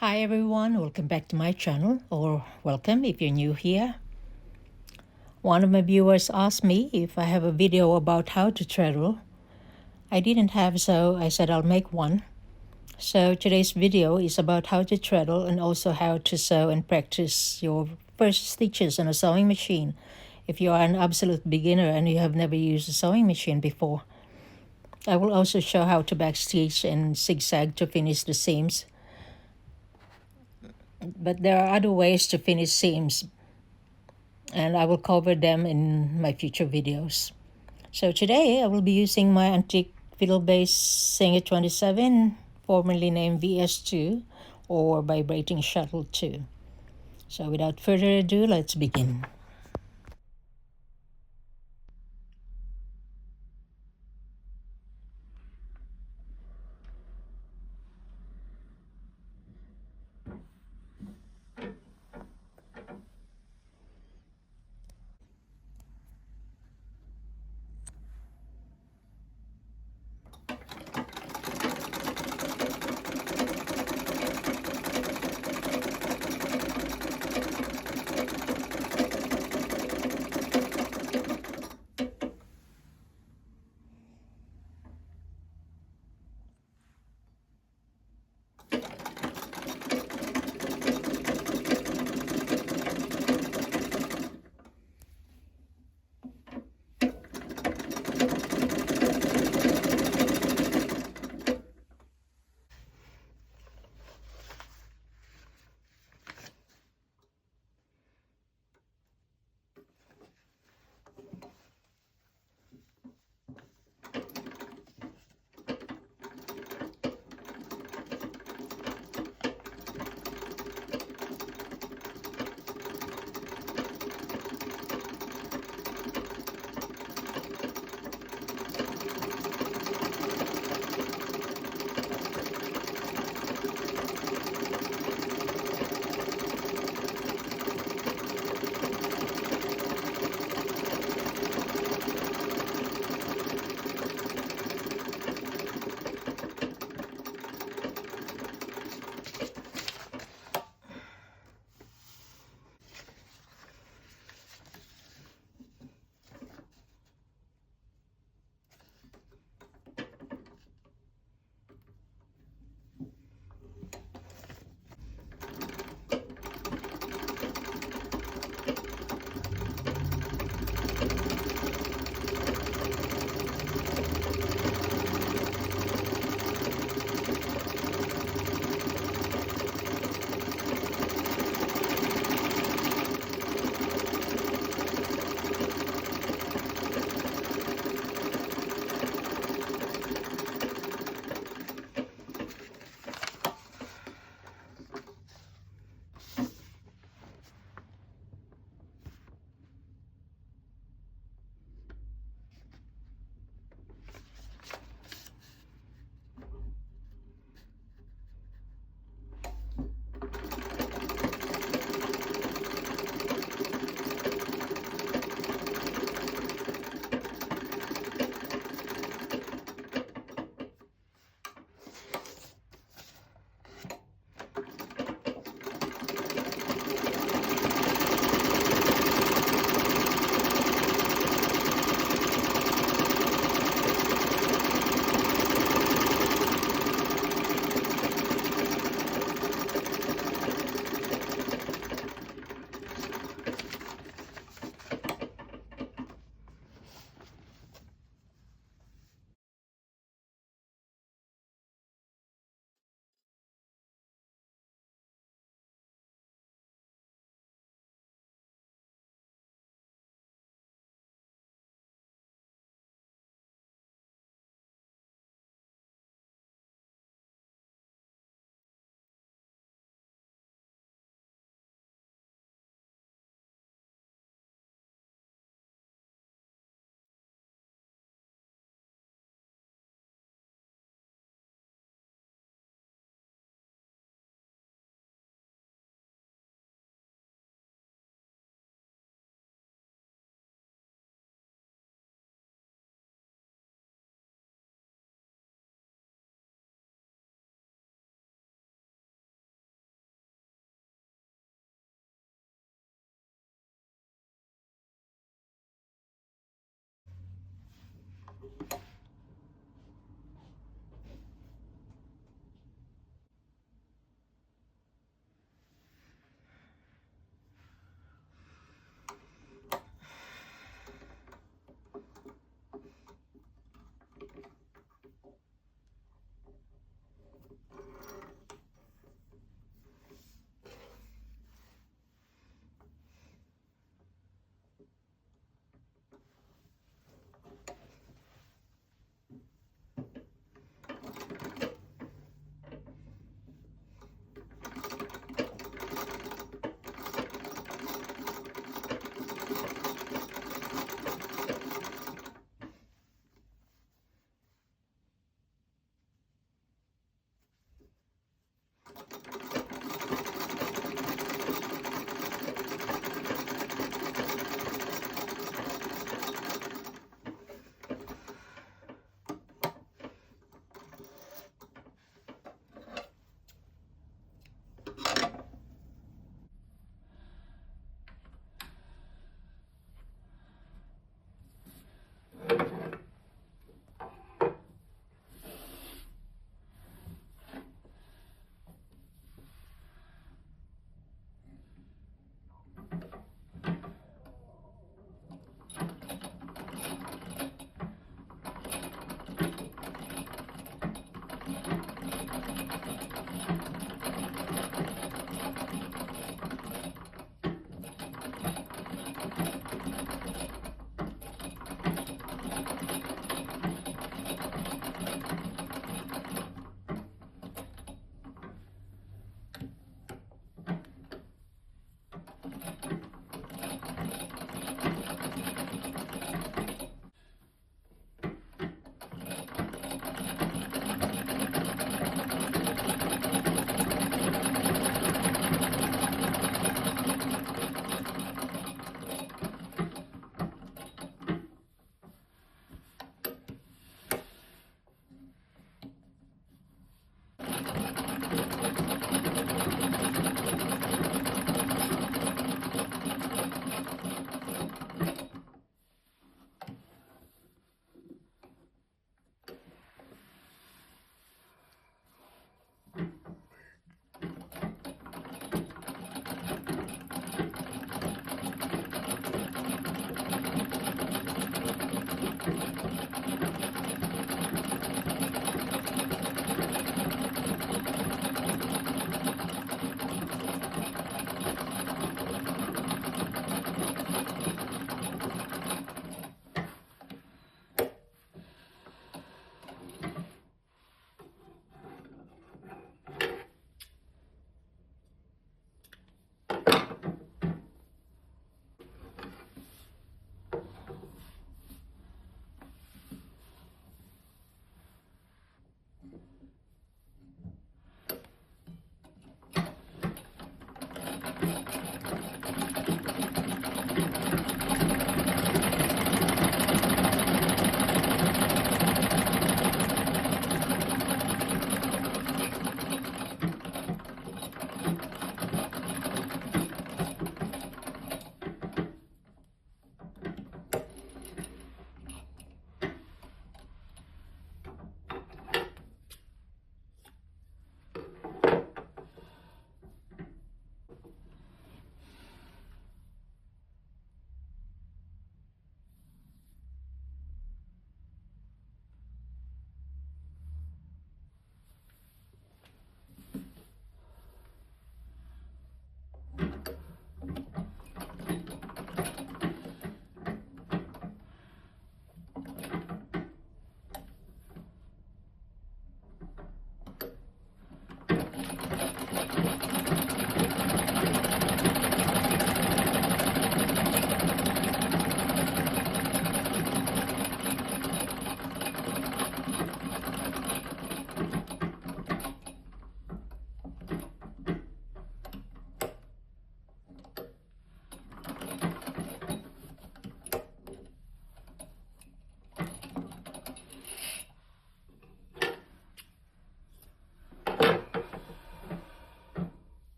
Hi everyone, welcome back to my channel, or welcome if you're new here. One of my viewers asked me if I have a video about how to treadle. I didn't have, so I said I'll make one. So today's video is about how to treadle and also how to sew and practice your first stitches on a sewing machine if you are an absolute beginner and you have never used a sewing machine before. I will also show how to backstitch and zigzag to finish the seams. But there are other ways to finish seams, and I will cover them in my future videos. So today I will be using my antique fiddle-based Singer 27, formerly named VS2, or vibrating shuttle 2. So without further ado, let's begin.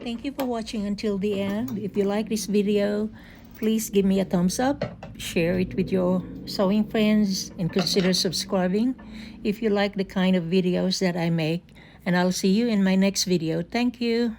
Thank you for watching until the end. If you like this video, please give me a thumbs up, share it with your sewing friends, and consider subscribing if you like the kind of videos that I make. And I'll see you in my next video. Thank you.